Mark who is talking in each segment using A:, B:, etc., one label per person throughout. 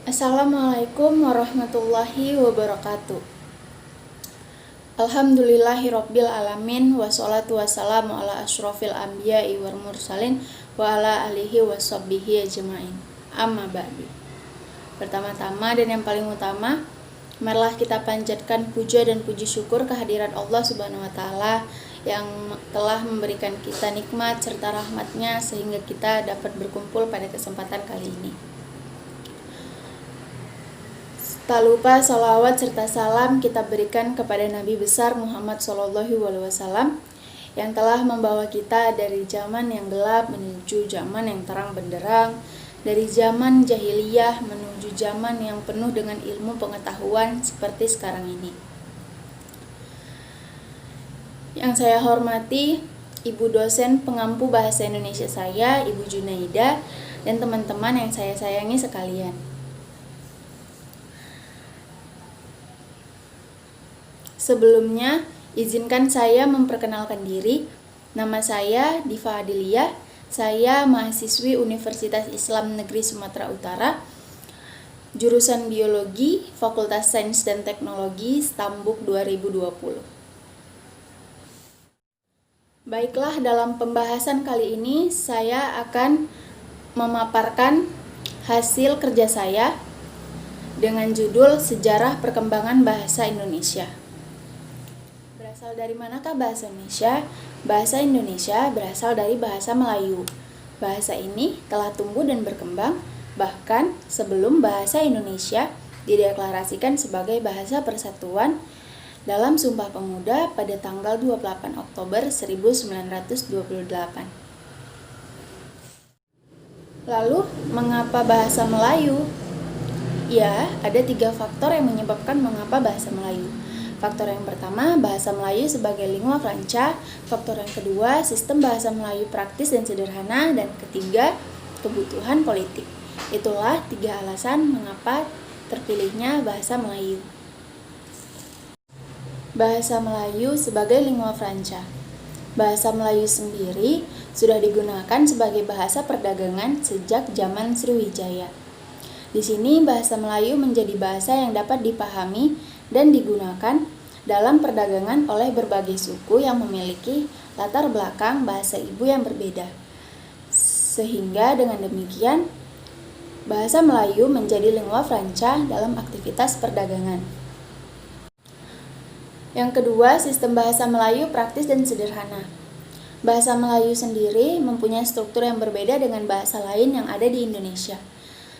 A: Assalamualaikum warahmatullahi wabarakatuh. Alhamdulillahirabbil alamin wassalatu wassalamu ala asyrofil anbiya'i wal mursalin wa ala alihi washabbihi ajmain. Amma ba'du. Pertama-tama dan yang paling utama, marilah kita panjatkan puja dan puji syukur kehadirat Allah Subhanahu wa taala yang telah memberikan kita nikmat serta rahmatnya sehingga kita dapat berkumpul pada kesempatan kali ini. Tak lupa salawat serta salam kita berikan kepada Nabi besar Muhammad SAW yang telah membawa kita dari zaman yang gelap menuju zaman yang terang benderang, dari zaman jahiliyah menuju zaman yang penuh dengan ilmu pengetahuan seperti sekarang ini. Yang saya hormati Ibu dosen pengampu bahasa Indonesia saya, Ibu Junaida, dan teman-teman yang saya sayangi sekalian. Sebelumnya, izinkan saya memperkenalkan diri. Nama saya Diva Adiliyah. Saya mahasiswi Universitas Islam Negeri Sumatera Utara, jurusan Biologi, Fakultas Sains dan Teknologi, Stambuk 2020. Baiklah, dalam pembahasan kali ini saya akan memaparkan hasil kerja saya dengan judul Sejarah Perkembangan Bahasa Indonesia. Berasal dari manakah bahasa Indonesia? Bahasa Indonesia berasal dari bahasa Melayu. Bahasa ini telah tumbuh dan berkembang bahkan sebelum bahasa Indonesia dideklarasikan sebagai bahasa persatuan dalam Sumpah Pemuda pada tanggal 28 Oktober 1928. Lalu, mengapa bahasa Melayu? Ya, ada 3 faktor yang menyebabkan mengapa bahasa Melayu. Faktor yang pertama, bahasa Melayu sebagai lingua franca. Faktor yang kedua, sistem bahasa Melayu praktis dan sederhana. Dan ketiga, kebutuhan politik. Itulah 3 alasan mengapa terpilihnya bahasa Melayu. Bahasa Melayu sebagai lingua franca. Bahasa Melayu sendiri sudah digunakan sebagai bahasa perdagangan sejak zaman Sriwijaya. Di sini bahasa Melayu menjadi bahasa yang dapat dipahami dan digunakan dalam perdagangan oleh berbagai suku yang memiliki latar belakang bahasa ibu yang berbeda. Sehingga dengan demikian, bahasa Melayu menjadi lingua franca dalam aktivitas perdagangan. Yang kedua, sistem bahasa Melayu praktis dan sederhana. Bahasa Melayu sendiri mempunyai struktur yang berbeda dengan bahasa lain yang ada di Indonesia.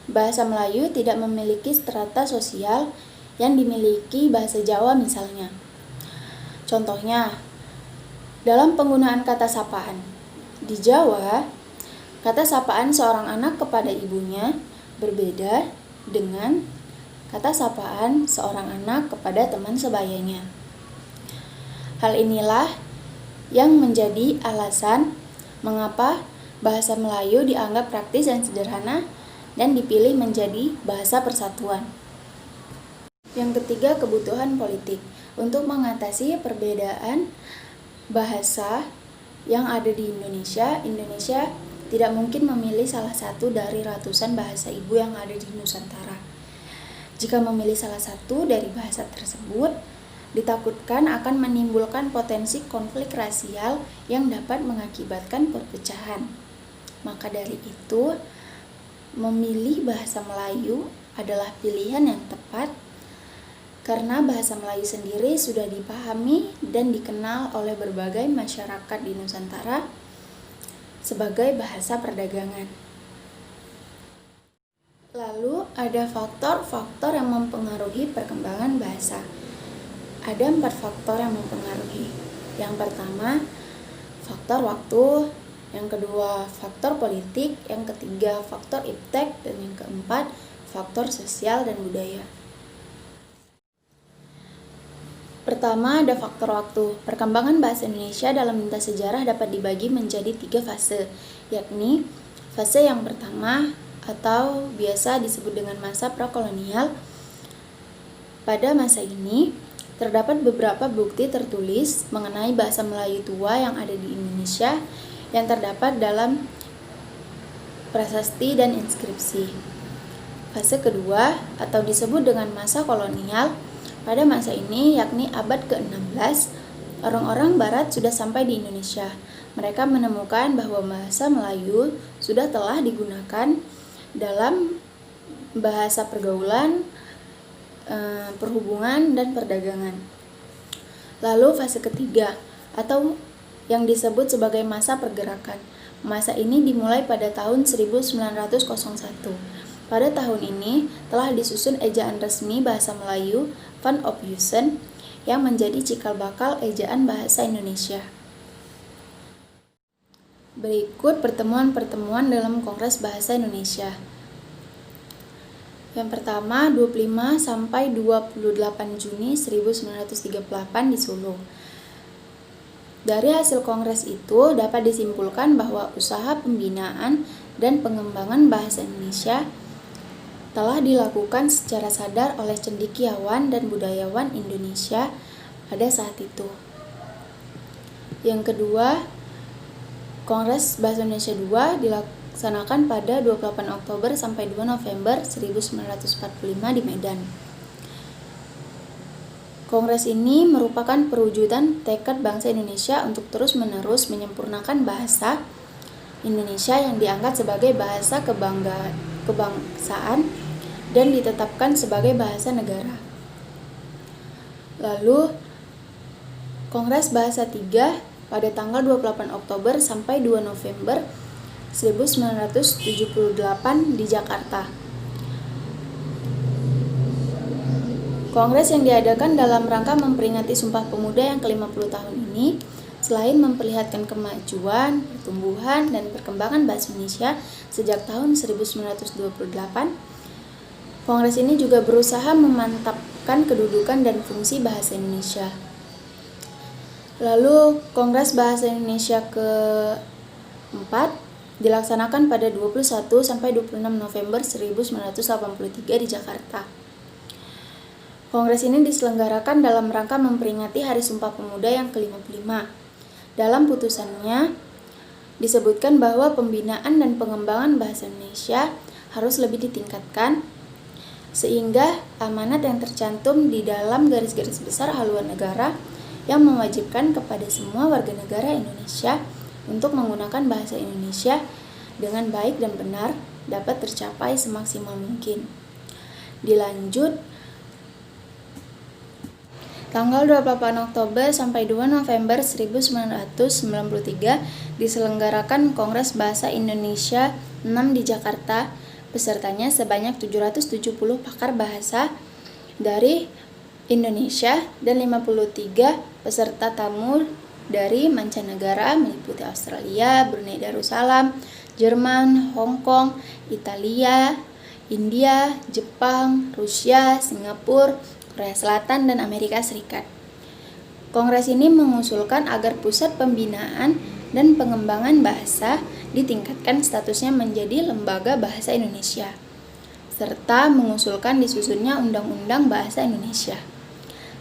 A: Bahasa Melayu tidak memiliki strata sosial yang dimiliki bahasa Jawa misalnya. Contohnya, dalam penggunaan kata sapaan. Di Jawa, kata sapaan seorang anak kepada ibunya berbeda dengan kata sapaan seorang anak kepada teman sebayanya. Hal inilah yang menjadi alasan mengapa bahasa Melayu dianggap praktis dan sederhana dan dipilih menjadi bahasa persatuan. Yang ketiga, kebutuhan politik. Untuk mengatasi perbedaan bahasa yang ada di Indonesia tidak mungkin memilih salah satu dari ratusan bahasa ibu yang ada di Nusantara. Jika memilih salah satu dari bahasa tersebut, ditakutkan akan menimbulkan potensi konflik rasial yang dapat mengakibatkan perpecahan. Maka dari itu, memilih bahasa Melayu adalah pilihan yang tepat karena bahasa Melayu sendiri sudah dipahami dan dikenal oleh berbagai masyarakat di Nusantara sebagai bahasa perdagangan. Lalu ada faktor-faktor yang mempengaruhi perkembangan bahasa. Ada 4 faktor yang mempengaruhi. Yang pertama, faktor waktu. Yang kedua, faktor politik. Yang ketiga, faktor iptek. Dan yang keempat, faktor sosial dan budaya. Pertama, ada faktor waktu. Perkembangan bahasa Indonesia dalam lintas sejarah dapat dibagi menjadi 3 fase, yakni fase yang pertama atau biasa disebut dengan masa prakolonial. Pada masa ini, terdapat beberapa bukti tertulis mengenai bahasa Melayu tua yang ada di Indonesia yang terdapat dalam prasasti dan inskripsi. Fase kedua atau disebut dengan masa kolonial, pada masa ini yakni abad ke-16, orang-orang barat sudah sampai di Indonesia. Mereka menemukan bahwa bahasa Melayu sudah telah digunakan dalam bahasa pergaulan, perhubungan, dan perdagangan. Lalu fase ketiga atau yang disebut sebagai masa pergerakan. Masa ini dimulai pada tahun 1901. Pada tahun ini telah disusun ejaan resmi bahasa Melayu Van Ophuijsen yang menjadi cikal bakal ejaan bahasa Indonesia. Berikut pertemuan-pertemuan dalam Kongres Bahasa Indonesia. Yang pertama, 25 sampai 28 Juni 1938 di Solo. Dari hasil kongres itu dapat disimpulkan bahwa usaha pembinaan dan pengembangan bahasa Indonesia telah dilakukan secara sadar oleh cendekiawan dan budayawan Indonesia pada saat itu. Yang kedua, Kongres Bahasa Indonesia II dilaksanakan pada 28 Oktober sampai 2 November 1945 di Medan. Kongres ini merupakan perwujudan tekad bangsa Indonesia untuk terus-menerus menyempurnakan bahasa Indonesia yang diangkat sebagai bahasa kebangsaan dan ditetapkan sebagai bahasa negara. Lalu, Kongres Bahasa III pada tanggal 28 Oktober sampai 2 November 1978 di Jakarta. Kongres yang diadakan dalam rangka memperingati Sumpah Pemuda yang ke-50 tahun ini, selain memperlihatkan kemajuan, pertumbuhan, dan perkembangan bahasa Indonesia sejak tahun 1928, Kongres ini juga berusaha memantapkan kedudukan dan fungsi bahasa Indonesia. Lalu, Kongres Bahasa Indonesia ke-4 dilaksanakan pada 21 sampai 26 November 1983 di Jakarta. Kongres ini diselenggarakan dalam rangka memperingati Hari Sumpah Pemuda yang ke-55. Dalam putusannya, disebutkan bahwa pembinaan dan pengembangan bahasa Indonesia harus lebih ditingkatkan, sehingga amanat yang tercantum di dalam garis-garis besar haluan negara yang mewajibkan kepada semua warga negara Indonesia untuk menggunakan bahasa Indonesia dengan baik dan benar dapat tercapai semaksimal mungkin. Dilanjut, tanggal 28 Oktober sampai 2 November 1993 diselenggarakan Kongres Bahasa Indonesia 6 di Jakarta. Pesertanya sebanyak 770 pakar bahasa dari Indonesia dan 53 peserta tamu dari mancanegara meliputi Australia, Brunei Darussalam, Jerman, Hong Kong, Italia, India, Jepang, Rusia, Singapura, Korea Selatan, dan Amerika Serikat. Kongres ini mengusulkan agar pusat pembinaan dan pengembangan bahasa ditingkatkan statusnya menjadi lembaga bahasa Indonesia, serta mengusulkan disusunnya Undang-Undang Bahasa Indonesia.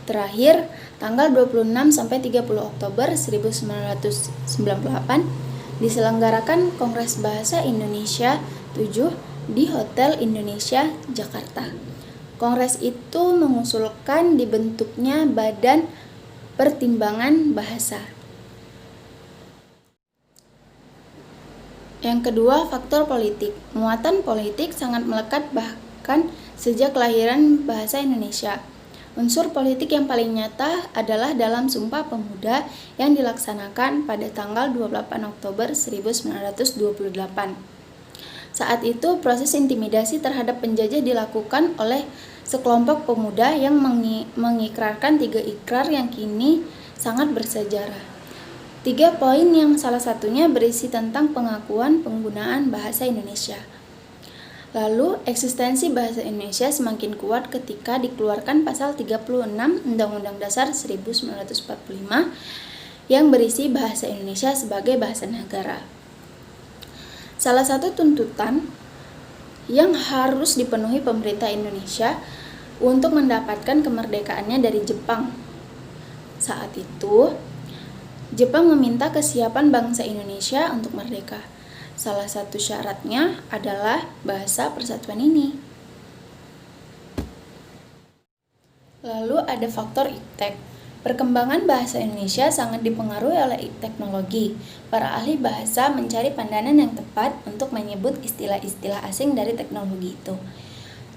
A: Terakhir, tanggal 26 sampai 30 Oktober 1998 diselenggarakan Kongres Bahasa Indonesia 7 di Hotel Indonesia, Jakarta. Kongres itu mengusulkan dibentuknya Badan Pertimbangan Bahasa. Yang kedua, faktor politik. Muatan politik sangat melekat bahkan sejak kelahiran bahasa Indonesia. Unsur politik yang paling nyata adalah dalam Sumpah Pemuda yang dilaksanakan pada tanggal 28 Oktober 1928. Saat itu, proses intimidasi terhadap penjajah dilakukan oleh sekelompok pemuda yang mengikrarkan 3 ikrar yang kini sangat bersejarah. 3 poin yang salah satunya berisi tentang pengakuan penggunaan bahasa Indonesia. Lalu, eksistensi bahasa Indonesia semakin kuat ketika dikeluarkan pasal 36 Undang-Undang Dasar 1945 yang berisi bahasa Indonesia sebagai bahasa negara. Salah satu tuntutan yang harus dipenuhi pemerintah Indonesia untuk mendapatkan kemerdekaannya dari Jepang Saat itu, Jepang meminta kesiapan bangsa Indonesia untuk merdeka. Salah satu syaratnya adalah bahasa persatuan ini. Lalu ada faktor iptek. Perkembangan bahasa Indonesia sangat dipengaruhi oleh teknologi. Para ahli bahasa mencari pandangan yang tepat untuk menyebut istilah-istilah asing dari teknologi itu.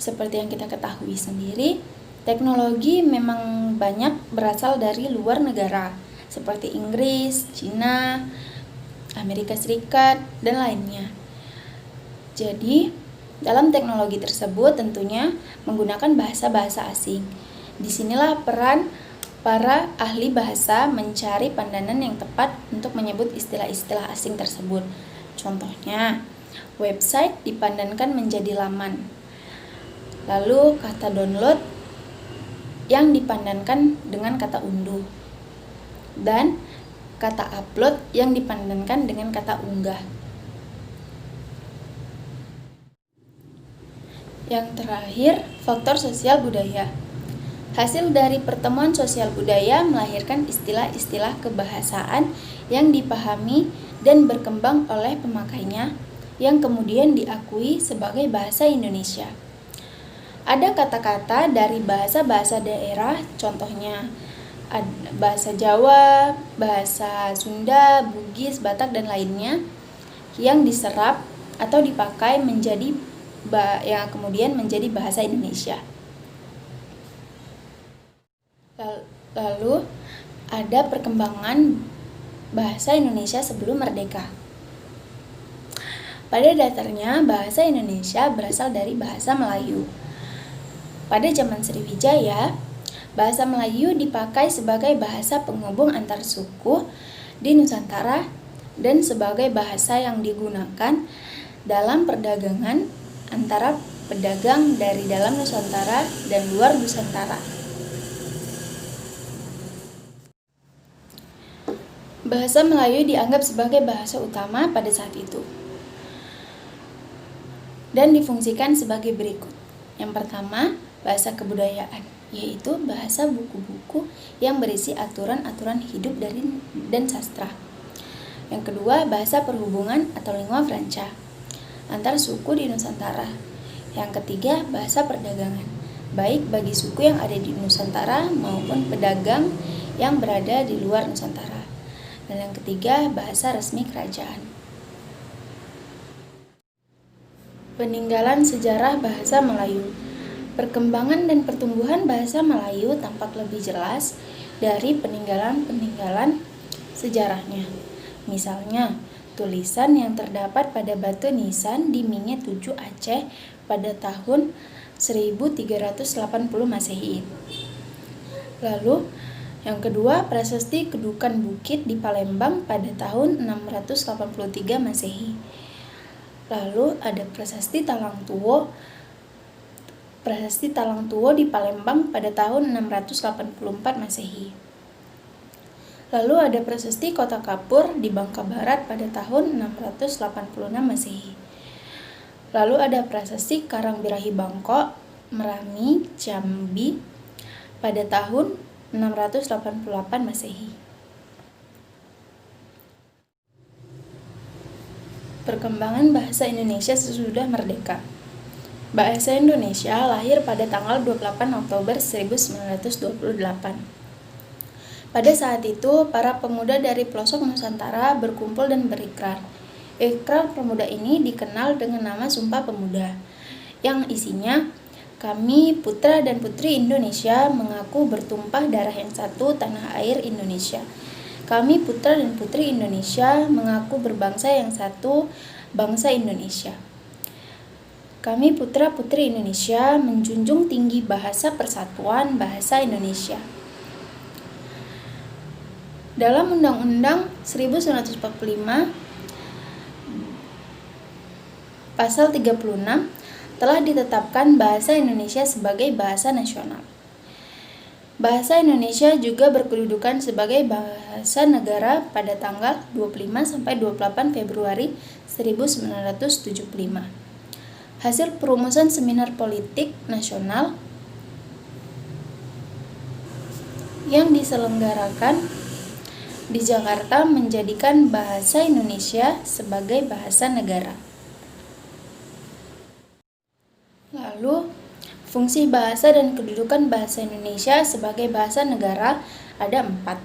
A: Seperti yang kita ketahui sendiri, teknologi memang banyak berasal dari luar negara, seperti Inggris, Cina, Amerika Serikat, dan lainnya. Jadi, dalam teknologi tersebut tentunya menggunakan bahasa-bahasa asing. Disinilah peran para ahli bahasa mencari pandangan yang tepat untuk menyebut istilah-istilah asing tersebut. Contohnya, website dipandankan menjadi laman. Lalu kata download yang dipandankan dengan kata unduh. Dan kata upload yang dipandankan dengan kata unggah. Yang terakhir, faktor sosial budaya. Hasil dari pertemuan sosial budaya melahirkan istilah-istilah kebahasaan yang dipahami dan berkembang oleh pemakainya, yang kemudian diakui sebagai bahasa Indonesia. Ada kata-kata dari bahasa-bahasa daerah, contohnya bahasa Jawa, bahasa Sunda, Bugis, Batak, dan lainnya, yang diserap atau dipakai menjadi yang kemudian menjadi bahasa Indonesia. Lalu ada perkembangan bahasa Indonesia sebelum merdeka. Pada dasarnya bahasa Indonesia berasal dari bahasa Melayu. Pada zaman Sriwijaya, bahasa Melayu dipakai sebagai bahasa penghubung antar suku di Nusantara dan sebagai bahasa yang digunakan dalam perdagangan antara pedagang dari dalam Nusantara dan luar Nusantara. Bahasa Melayu dianggap sebagai bahasa utama pada saat itu dan difungsikan sebagai berikut. Yang pertama, bahasa kebudayaan, yaitu bahasa buku-buku yang berisi aturan-aturan hidup dan sastra. Yang kedua, bahasa perhubungan atau lingua franca antar suku di Nusantara. Yang ketiga, bahasa perdagangan, baik bagi suku yang ada di Nusantara maupun pedagang yang berada di luar Nusantara. Dan yang ketiga, bahasa resmi kerajaan. Peninggalan sejarah bahasa Melayu. Perkembangan dan pertumbuhan bahasa Melayu tampak lebih jelas dari peninggalan-peninggalan sejarahnya. Misalnya, tulisan yang terdapat pada batu nisan di Minge 7 Aceh pada tahun 1380 Masehi. Lalu, yang kedua, prasasti Kedukan Bukit di Palembang pada tahun 683 Masehi. Lalu ada prasasti Talang Tuwo di Palembang pada tahun 684 Masehi. Lalu ada prasasti Kota Kapur di Bangka Barat pada tahun 686 Masehi. Lalu ada prasasti Karangbirahi Bangkok, Merami, Jambi pada tahun 688 Masehi. Perkembangan bahasa Indonesia sesudah merdeka. Bahasa Indonesia lahir pada tanggal 28 Oktober 1928. Pada saat itu, para pemuda dari pelosok Nusantara berkumpul dan berikrar. Ikrar pemuda ini dikenal dengan nama Sumpah Pemuda, yang isinya, kami putra dan putri Indonesia mengaku bertumpah darah yang satu tanah air Indonesia. Kami putra dan putri Indonesia mengaku berbangsa yang satu bangsa Indonesia. Kami putra putri Indonesia menjunjung tinggi bahasa persatuan bahasa Indonesia. Dalam Undang-Undang 1945 Pasal 36 telah ditetapkan bahasa Indonesia sebagai bahasa nasional. Bahasa Indonesia juga berkedudukan sebagai bahasa negara pada tanggal 25-28 Februari 1975. Hasil perumusan Seminar Politik Nasional yang diselenggarakan di Jakarta menjadikan bahasa Indonesia sebagai bahasa negara. Lalu, fungsi bahasa dan kedudukan bahasa Indonesia sebagai bahasa negara ada 4.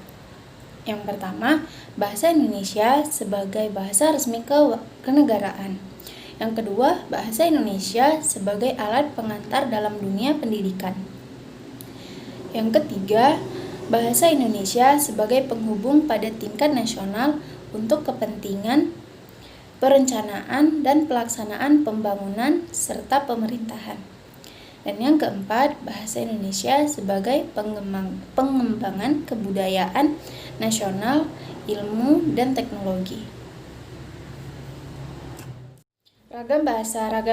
A: Yang pertama, bahasa Indonesia sebagai bahasa resmi kenegaraan. Yang kedua, bahasa Indonesia sebagai alat pengantar dalam dunia pendidikan. Yang ketiga, bahasa Indonesia sebagai penghubung pada tingkat nasional untuk kepentingan perencanaan dan pelaksanaan pembangunan serta pemerintahan. Dan yang keempat, bahasa Indonesia sebagai pengembangan kebudayaan nasional, ilmu, dan teknologi. Ragam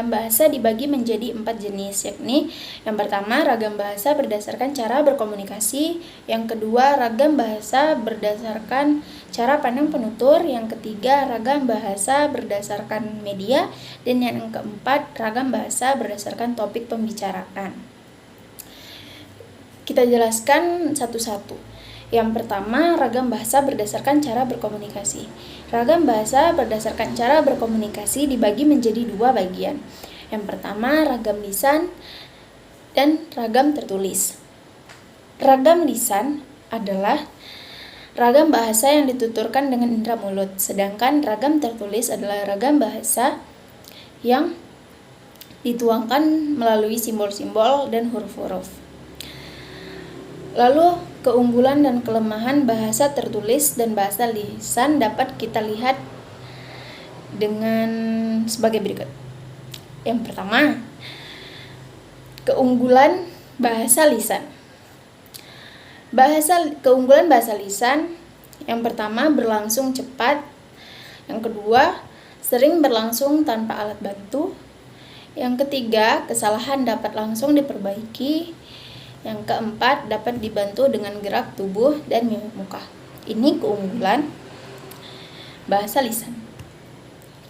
A: bahasa dibagi menjadi 4 jenis, yakni yang pertama ragam bahasa berdasarkan cara berkomunikasi, yang kedua ragam bahasa berdasarkan cara pandang penutur, yang ketiga ragam bahasa berdasarkan media, dan yang keempat ragam bahasa berdasarkan topik pembicaraan. Kita jelaskan satu-satu. Yang pertama, ragam bahasa berdasarkan cara berkomunikasi. Ragam bahasa berdasarkan cara berkomunikasi dibagi menjadi 2 bagian. Yang pertama, ragam lisan dan ragam tertulis. Ragam lisan adalah ragam bahasa yang dituturkan dengan indera mulut, sedangkan ragam tertulis adalah ragam bahasa yang dituangkan melalui simbol-simbol dan huruf-huruf. Lalu, keunggulan dan kelemahan bahasa tertulis dan bahasa lisan dapat kita lihat dengan sebagai berikut. Yang pertama, keunggulan bahasa lisan. Keunggulan bahasa lisan yang pertama berlangsung cepat, yang kedua sering berlangsung tanpa alat bantu, yang ketiga kesalahan dapat langsung diperbaiki, yang keempat dapat dibantu dengan gerak tubuh dan mimik muka. Ini keunggulan bahasa lisan.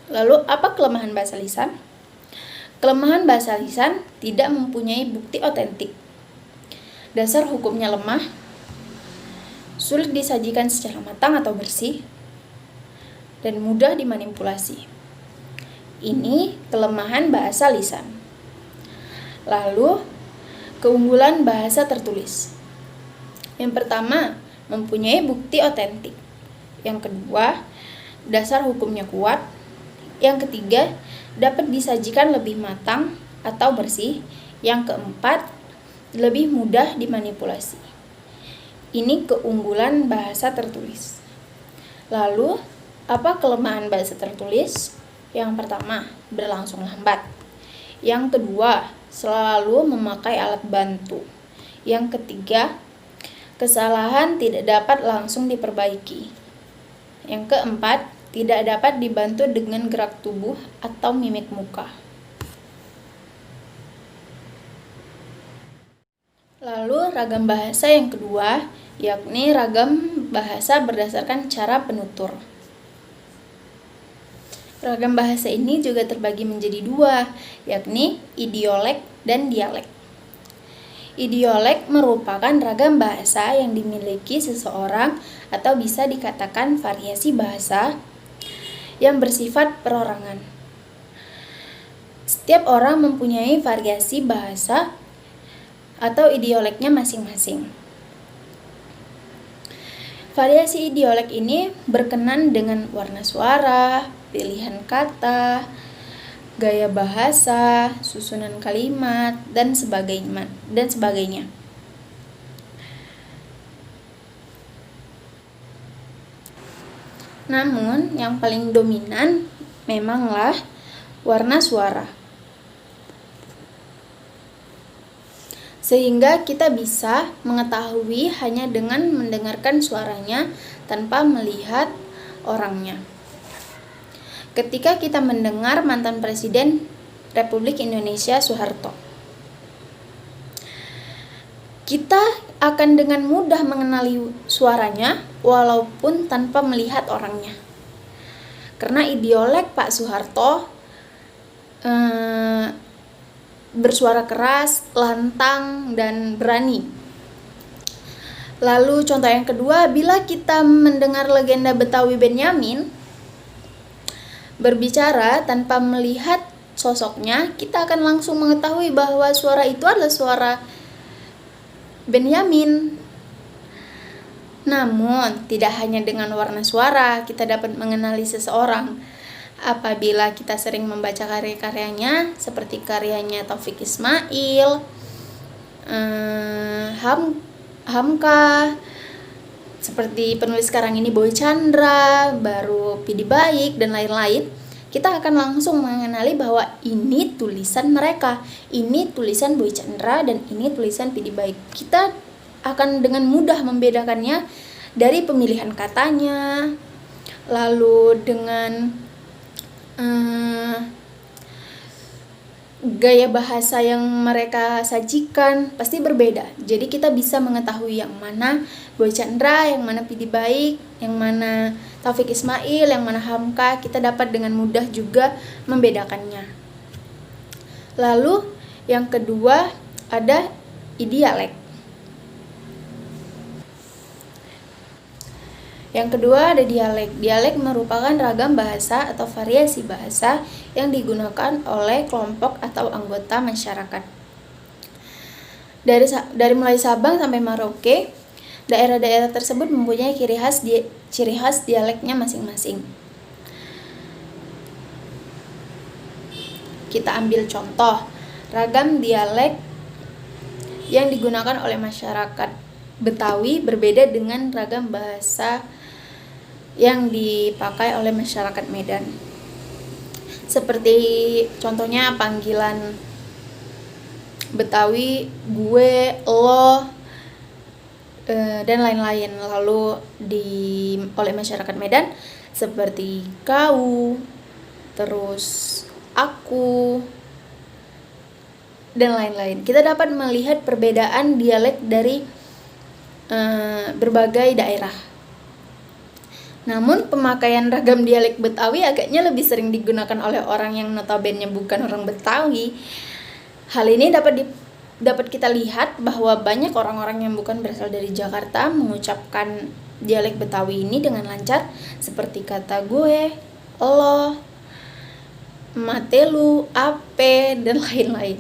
A: Lalu apa kelemahan bahasa lisan? Kelemahan bahasa lisan tidak mempunyai bukti otentik. Dasar hukumnya lemah, sulit disajikan secara matang atau bersih, dan mudah dimanipulasi. Ini kelemahan bahasa lisan. Lalu keunggulan bahasa tertulis. Yang pertama, mempunyai bukti otentik. Yang kedua, dasar hukumnya kuat. Yang ketiga, dapat disajikan lebih matang atau bersih. Yang keempat, lebih mudah dimanipulasi. Ini keunggulan bahasa tertulis. Lalu, apa kelemahan bahasa tertulis? Yang pertama, berlangsung lambat. Yang kedua, selalu memakai alat bantu. Yang ketiga, kesalahan tidak dapat langsung diperbaiki. Yang keempat, tidak dapat dibantu dengan gerak tubuh atau mimik muka. Lalu ragam bahasa yang kedua, yakni ragam bahasa berdasarkan cara penutur. Ragam bahasa ini juga terbagi menjadi 2, yakni idiolek dan dialek. Idiolek merupakan ragam bahasa yang dimiliki seseorang atau bisa dikatakan variasi bahasa yang bersifat perorangan. Setiap orang mempunyai variasi bahasa atau idioleknya masing-masing. Variasi idiolek ini berkenan dengan warna suara, pilihan kata, gaya bahasa, susunan kalimat, dan sebagainya. Namun, yang paling dominan memanglah warna suara. Sehingga kita bisa mengetahui hanya dengan mendengarkan suaranya tanpa melihat orangnya. Ketika kita mendengar mantan Presiden Republik Indonesia Soeharto, kita akan dengan mudah mengenali suaranya walaupun tanpa melihat orangnya. Karena idiolek Pak Soeharto bersuara keras, lantang, dan berani. Lalu contoh yang kedua, bila kita mendengar legenda Betawi Benyamin berbicara tanpa melihat sosoknya, kita akan langsung mengetahui bahwa suara itu adalah suara Benyamin. Namun, tidak hanya dengan warna suara kita dapat mengenali seseorang. Apabila kita sering membaca karya-karyanya, seperti karyanya Taufik Ismail, Hamka, seperti penulis sekarang ini Boy Chandra, baru Pidi Baik, dan lain-lain, kita akan langsung mengenali bahwa ini tulisan mereka, ini tulisan Boy Chandra, dan ini tulisan Pidi Baik. Kita akan dengan mudah membedakannya dari pemilihan katanya, lalu dengan gaya bahasa yang mereka sajikan pasti berbeda. Jadi kita bisa mengetahui yang mana Boy Chandra, yang mana Pidi Baik, yang mana Taufik Ismail, yang mana Hamka. Kita dapat dengan mudah juga membedakannya. Lalu yang kedua ada idialek. Yang kedua ada dialek. Dialek merupakan ragam bahasa atau variasi bahasa yang digunakan oleh kelompok atau anggota masyarakat. Dari mulai Sabang sampai Merauke, daerah-daerah tersebut mempunyai ciri khas dialeknya masing-masing. Kita ambil contoh, ragam dialek yang digunakan oleh masyarakat Betawi berbeda dengan ragam bahasa yang dipakai oleh masyarakat Medan. Seperti contohnya panggilan Betawi, gue, lo, dan lain-lain. Lalu oleh masyarakat Medan seperti kau, terus aku, dan lain-lain. Kita dapat melihat perbedaan dialek dari berbagai daerah. Namun pemakaian ragam dialek Betawi agaknya lebih sering digunakan oleh orang yang notabene bukan orang Betawi. Hal ini dapat kita lihat bahwa banyak orang-orang yang bukan berasal dari Jakarta mengucapkan dialek Betawi ini dengan lancar, seperti kata gue, lo, matelu, ape, dan lain-lain.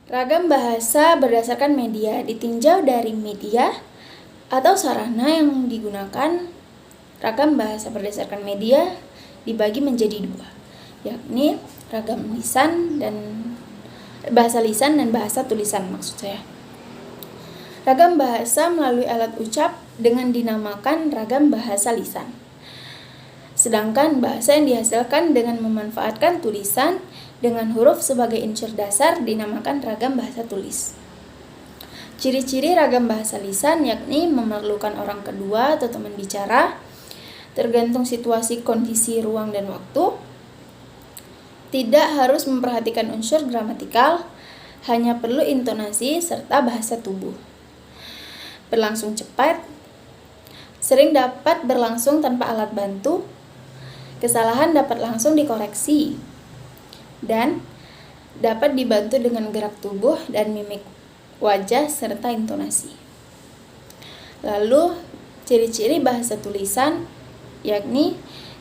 A: Ragam bahasa berdasarkan media ditinjau dari media atau sarana yang digunakan. Ragam bahasa berdasarkan media dibagi menjadi dua, yakni ragam bahasa lisan dan bahasa tulisan maksud saya. Ragam bahasa melalui alat ucap dengan dinamakan ragam bahasa lisan. Sedangkan bahasa yang dihasilkan dengan memanfaatkan tulisan dengan huruf sebagai unsur dasar dinamakan ragam bahasa tulis. Ciri-ciri ragam bahasa lisan yakni memerlukan orang kedua atau teman bicara, tergantung situasi, kondisi, ruang, dan waktu. Tidak harus memperhatikan unsur gramatikal, hanya perlu intonasi serta bahasa tubuh. Berlangsung cepat, sering dapat berlangsung tanpa alat bantu, kesalahan dapat langsung dikoreksi, dan dapat dibantu dengan gerak tubuh dan mimik wajah serta intonasi. Lalu ciri-ciri bahasa tulisan yakni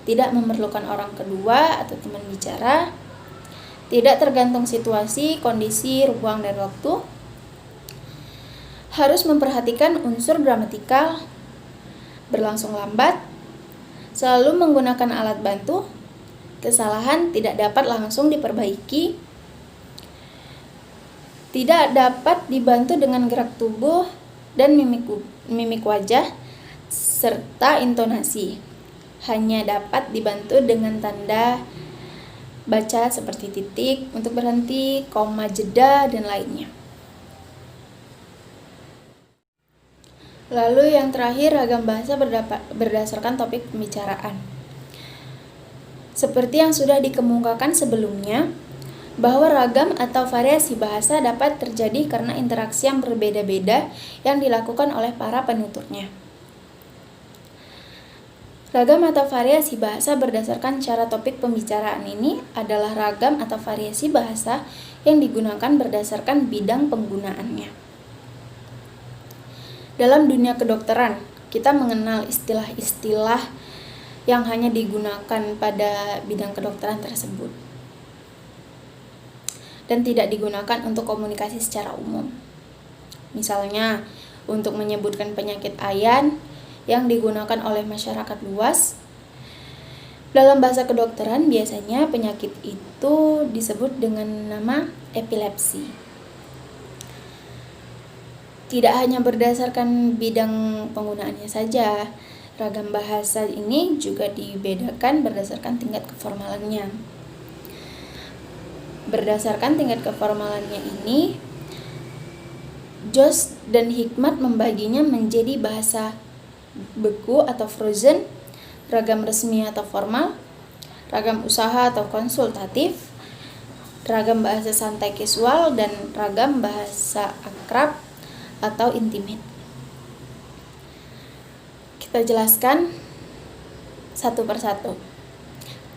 A: tidak memerlukan orang kedua atau teman bicara, tidak tergantung situasi, kondisi, ruang, dan waktu, harus memperhatikan unsur gramatikal, berlangsung lambat, selalu menggunakan alat bantu, kesalahan tidak dapat langsung diperbaiki, tidak dapat dibantu dengan gerak tubuh dan mimik wajah serta intonasi. Hanya dapat dibantu dengan tanda baca seperti titik untuk berhenti, koma, jeda, dan lainnya. Lalu yang terakhir, ragam bahasa berdasarkan topik pembicaraan. Seperti yang sudah dikemukakan sebelumnya, bahwa ragam atau variasi bahasa dapat terjadi karena interaksi yang berbeda-beda yang dilakukan oleh para penuturnya. Ragam atau variasi bahasa berdasarkan cara topik pembicaraan ini adalah ragam atau variasi bahasa yang digunakan berdasarkan bidang penggunaannya. Dalam dunia kedokteran, kita mengenal istilah-istilah yang hanya digunakan pada bidang kedokteran tersebut dan tidak digunakan untuk komunikasi secara umum. Misalnya, untuk menyebutkan penyakit ayan yang digunakan oleh masyarakat luas, dalam bahasa kedokteran biasanya penyakit itu disebut dengan nama epilepsi. Tidak hanya berdasarkan bidang penggunaannya saja, ragam bahasa ini juga dibedakan berdasarkan tingkat keformalannya. Berdasarkan tingkat keformalannya ini, Jost dan Hikmat membaginya menjadi bahasa beku atau frozen, ragam resmi atau formal, ragam usaha atau konsultatif, ragam bahasa santai casual, dan ragam bahasa akrab atau intimate. Kita jelaskan satu persatu.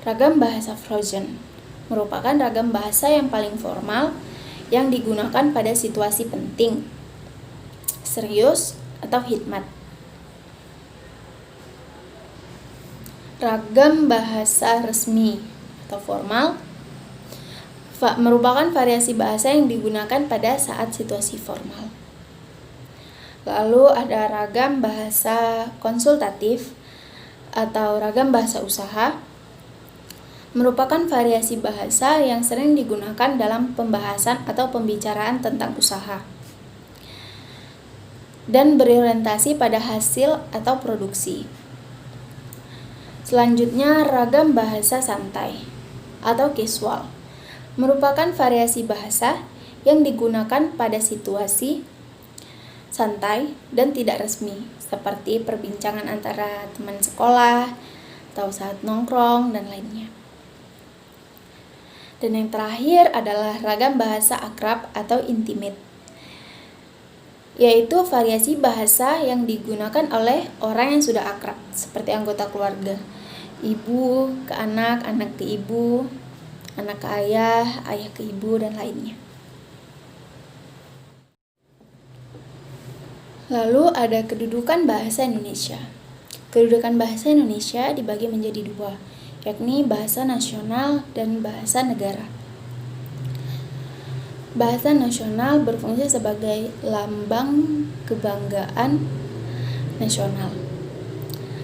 A: Ragam bahasa frozen merupakan ragam bahasa yang paling formal yang digunakan pada situasi penting, serius, atau khidmat. Ragam bahasa resmi atau formal merupakan variasi bahasa yang digunakan pada saat situasi formal. Lalu ada ragam bahasa konsultatif atau ragam bahasa usaha, merupakan variasi bahasa yang sering digunakan dalam pembahasan atau pembicaraan tentang usaha dan berorientasi pada hasil atau produksi. Selanjutnya, ragam bahasa santai atau casual merupakan variasi bahasa yang digunakan pada situasi santai dan tidak resmi, seperti perbincangan antara teman sekolah atau saat nongkrong dan lainnya. Dan yang terakhir adalah ragam bahasa akrab atau intimate, yaitu variasi bahasa yang digunakan oleh orang yang sudah akrab, seperti anggota keluarga, ibu ke anak, anak ke ibu, anak ke ayah, ayah ke ibu, dan lainnya. Lalu ada kedudukan bahasa Indonesia. Kedudukan bahasa Indonesia dibagi menjadi dua, yakni bahasa nasional dan bahasa negara. Bahasa nasional berfungsi sebagai lambang kebanggaan nasional.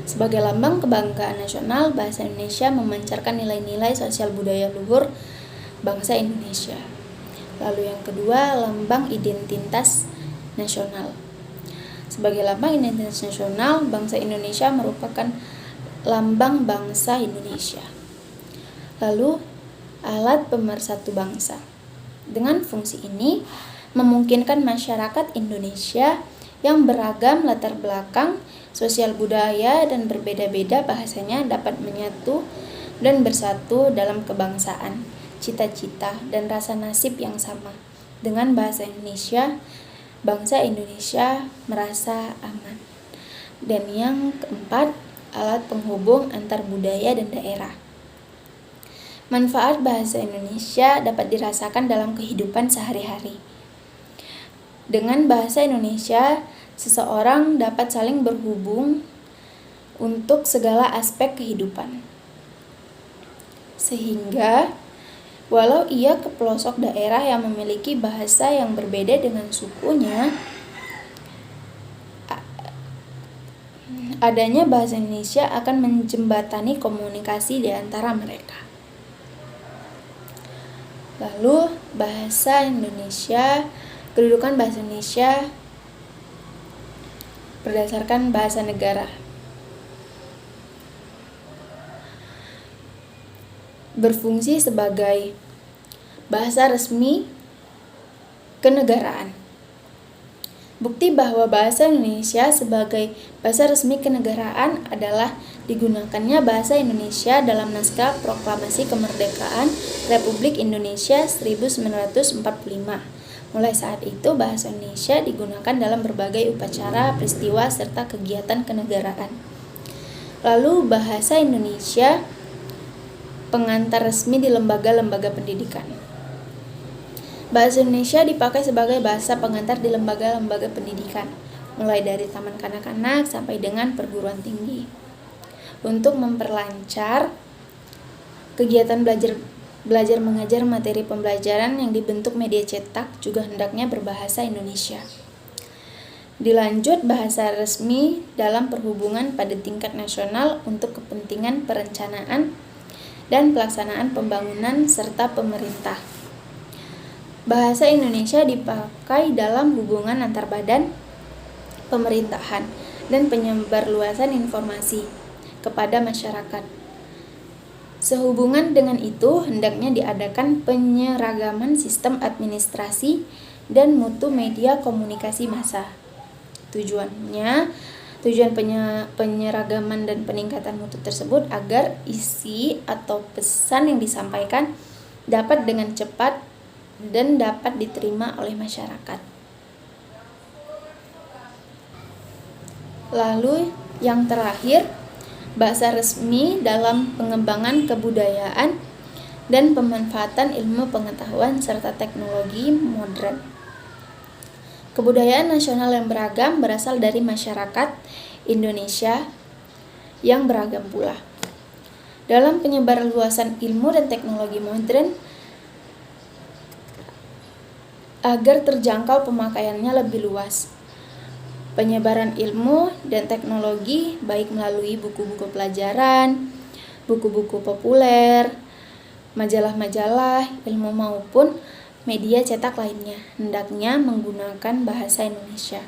A: Sebagai lambang kebanggaan nasional, bahasa Indonesia memancarkan nilai-nilai sosial budaya luhur bangsa Indonesia. Lalu yang kedua, lambang identitas nasional. Sebagai lambang identitas nasional, bangsa Indonesia merupakan lambang bangsa Indonesia. Lalu, alat pemersatu bangsa. Dengan fungsi ini, memungkinkan masyarakat Indonesia yang beragam latar belakang, sosial budaya, dan berbeda-beda bahasanya dapat menyatu dan bersatu dalam kebangsaan, cita-cita, dan rasa nasib yang sama. Dengan bahasa Indonesia, bangsa Indonesia merasa aman. Dan yang keempat, alat penghubung antar budaya dan daerah. Manfaat bahasa Indonesia dapat dirasakan dalam kehidupan sehari-hari. Dengan bahasa Indonesia, seseorang dapat saling berhubung untuk segala aspek kehidupan. Sehingga walau ia ke pelosok daerah yang memiliki bahasa yang berbeda dengan sukunya, adanya bahasa Indonesia akan menjembatani komunikasi di antara mereka. Lalu, bahasa Indonesia, kedudukan bahasa Indonesia berdasarkan bahasa negara. Berfungsi sebagai bahasa resmi kenegaraan. Bukti bahwa bahasa Indonesia sebagai bahasa resmi kenegaraan adalah digunakannya bahasa Indonesia dalam naskah Proklamasi Kemerdekaan Republik Indonesia 1945. Mulai saat itu, bahasa Indonesia digunakan dalam berbagai upacara, peristiwa, serta kegiatan kenegaraan. Lalu, bahasa Indonesia pengantar resmi di lembaga-lembaga pendidikan. Bahasa Indonesia dipakai sebagai bahasa pengantar di lembaga-lembaga pendidikan mulai dari taman kanak-kanak sampai dengan perguruan tinggi. Untuk memperlancar kegiatan belajar mengajar materi pembelajaran yang dibentuk media cetak juga hendaknya berbahasa Indonesia. Dilanjut bahasa resmi dalam perhubungan pada tingkat nasional untuk kepentingan perencanaan dan pelaksanaan pembangunan serta pemerintah. Bahasa Indonesia dipakai dalam hubungan antar badan pemerintahan dan penyebarluasan informasi kepada masyarakat. Sehubungan dengan itu, hendaknya diadakan penyeragaman sistem administrasi dan mutu media komunikasi massa. Tujuan penyeragaman dan peningkatan mutu tersebut agar isi atau pesan yang disampaikan dapat dengan cepat dan dapat diterima oleh masyarakat. Lalu yang terakhir, bahasa resmi dalam pengembangan kebudayaan dan pemanfaatan ilmu pengetahuan serta teknologi modern. Kebudayaan nasional yang beragam berasal dari masyarakat Indonesia yang beragam pula. Dalam penyebarluasan ilmu dan teknologi modern, agar terjangkau pemakaiannya lebih luas. Penyebaran ilmu dan teknologi baik melalui buku-buku pelajaran, buku-buku populer, majalah-majalah ilmu maupun media cetak lainnya hendaknya menggunakan bahasa Indonesia.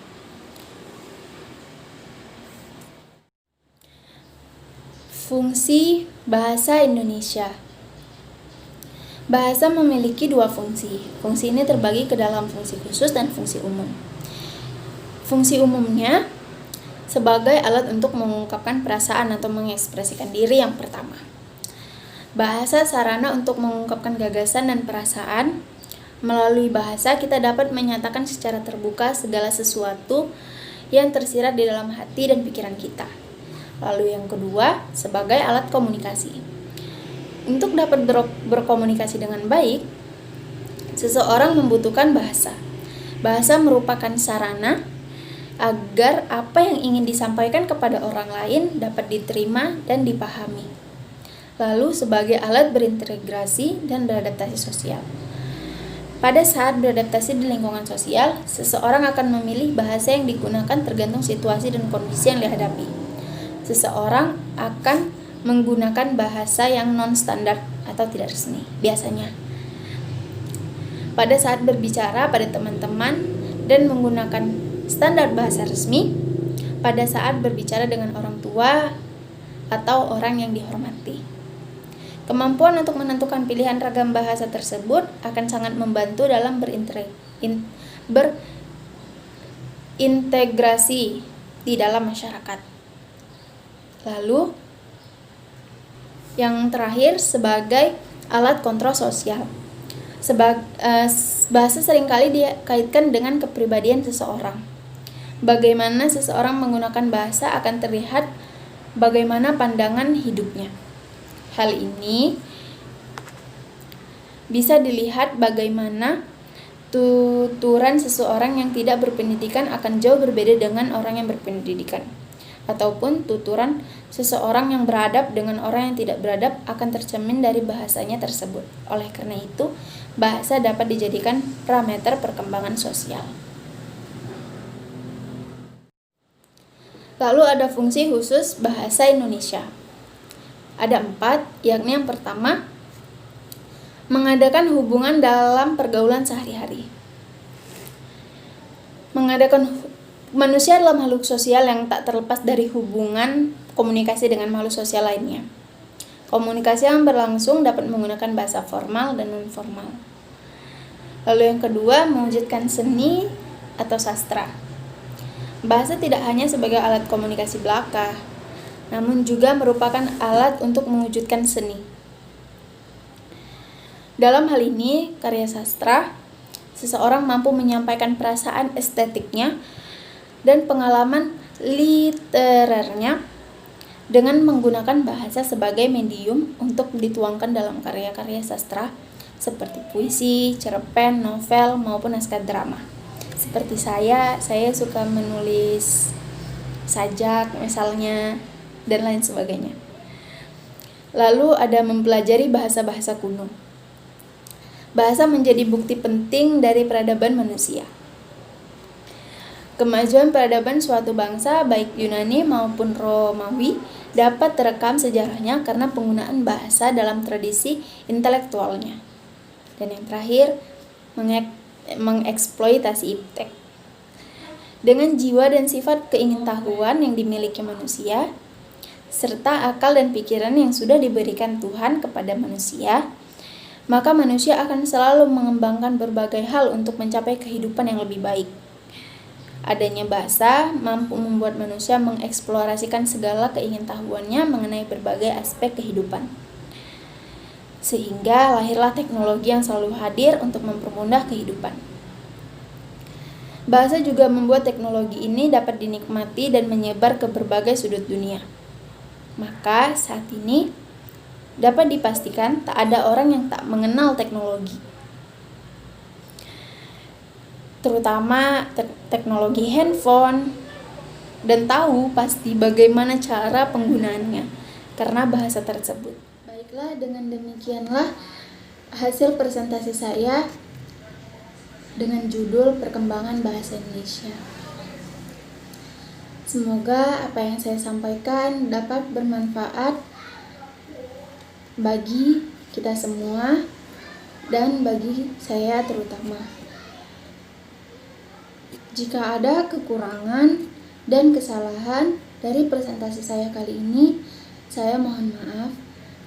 A: Fungsi bahasa Indonesia. Bahasa memiliki dua fungsi. Fungsi ini terbagi ke dalam fungsi khusus dan fungsi umum. Fungsi umumnya sebagai alat untuk mengungkapkan perasaan atau mengekspresikan diri yang pertama. Bahasa sarana untuk mengungkapkan gagasan dan perasaan. Melalui bahasa kita dapat menyatakan secara terbuka segala sesuatu yang tersirat di dalam hati dan pikiran kita. Lalu yang kedua, sebagai alat komunikasi. Untuk dapat berkomunikasi dengan baik, seseorang membutuhkan bahasa. Bahasa merupakan sarana agar apa yang ingin disampaikan kepada orang lain dapat diterima dan dipahami. Lalu sebagai alat berintegrasi dan beradaptasi sosial. Pada saat beradaptasi di lingkungan sosial, seseorang akan memilih bahasa yang digunakan tergantung situasi dan kondisi yang dihadapi. Seseorang akan menggunakan bahasa yang non-standar atau tidak resmi, biasanya. Pada saat berbicara pada teman-teman dan menggunakan standar bahasa resmi, pada saat berbicara dengan orang tua atau orang yang dihormati. Kemampuan untuk menentukan pilihan ragam bahasa tersebut akan sangat membantu dalam berintegrasi di dalam masyarakat. Lalu, yang terakhir sebagai alat kontrol sosial. Bahasa seringkali dikaitkan dengan kepribadian seseorang. Bagaimana seseorang menggunakan bahasa akan terlihat bagaimana pandangan hidupnya. Hal ini bisa dilihat bagaimana tuturan seseorang yang tidak berpendidikan akan jauh berbeda dengan orang yang berpendidikan. Ataupun tuturan seseorang yang beradab dengan orang yang tidak beradab akan tercermin dari bahasanya tersebut. Oleh karena itu, bahasa dapat dijadikan parameter perkembangan sosial. Lalu ada fungsi khusus bahasa Indonesia. Ada 4, yakni yang pertama, mengadakan hubungan dalam pergaulan sehari-hari. Manusia adalah makhluk sosial yang tak terlepas dari hubungan komunikasi dengan makhluk sosial lainnya. Komunikasi yang berlangsung dapat menggunakan bahasa formal dan non-formal. Lalu yang kedua, mewujudkan seni atau sastra. Bahasa tidak hanya sebagai alat komunikasi belaka, namun juga merupakan alat untuk mewujudkan seni. Dalam hal ini, karya sastra, seseorang mampu menyampaikan perasaan estetiknya dan pengalaman literernya dengan menggunakan bahasa sebagai medium untuk dituangkan dalam karya-karya sastra seperti puisi, cerpen, novel, maupun naskah drama. Seperti saya suka menulis sajak misalnya, dan lain sebagainya. Lalu ada mempelajari bahasa-bahasa kuno. Bahasa menjadi bukti penting dari peradaban manusia. Kemajuan peradaban suatu bangsa, baik Yunani maupun Romawi, dapat terekam sejarahnya karena penggunaan bahasa dalam tradisi intelektualnya. Dan yang terakhir, mengeksploitasi iptek. Dengan jiwa dan sifat keingintahuan yang dimiliki manusia, serta akal dan pikiran yang sudah diberikan Tuhan kepada manusia, maka manusia akan selalu mengembangkan berbagai hal untuk mencapai kehidupan yang lebih baik. Adanya bahasa mampu membuat manusia mengeksplorasikan segala keingintahuannya mengenai berbagai aspek kehidupan. Sehingga lahirlah teknologi yang selalu hadir untuk mempermudah kehidupan. Bahasa juga membuat teknologi ini dapat dinikmati dan menyebar ke berbagai sudut dunia. Maka saat ini dapat dipastikan tak ada orang yang tak mengenal teknologi. Terutama teknologi handphone, dan tahu pasti bagaimana cara penggunaannya karena bahasa tersebut. Baiklah, dengan demikianlah hasil presentasi saya dengan judul Perkembangan Bahasa Indonesia. Semoga apa yang saya sampaikan dapat bermanfaat bagi kita semua dan bagi saya terutama. Jika ada kekurangan dan kesalahan dari presentasi saya kali ini, saya mohon maaf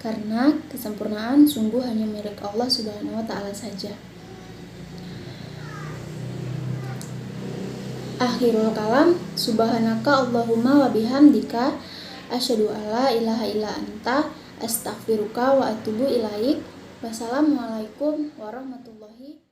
A: karena kesempurnaan sungguh hanya milik Allah Subhanahu wa Ta'ala saja. Akhirul kalam, subhanaka Allahumma wa bihamdika asyhadu alla ilaha illa anta astaghfiruka wa atubu ilaik. Wassalamualaikum warahmatullahi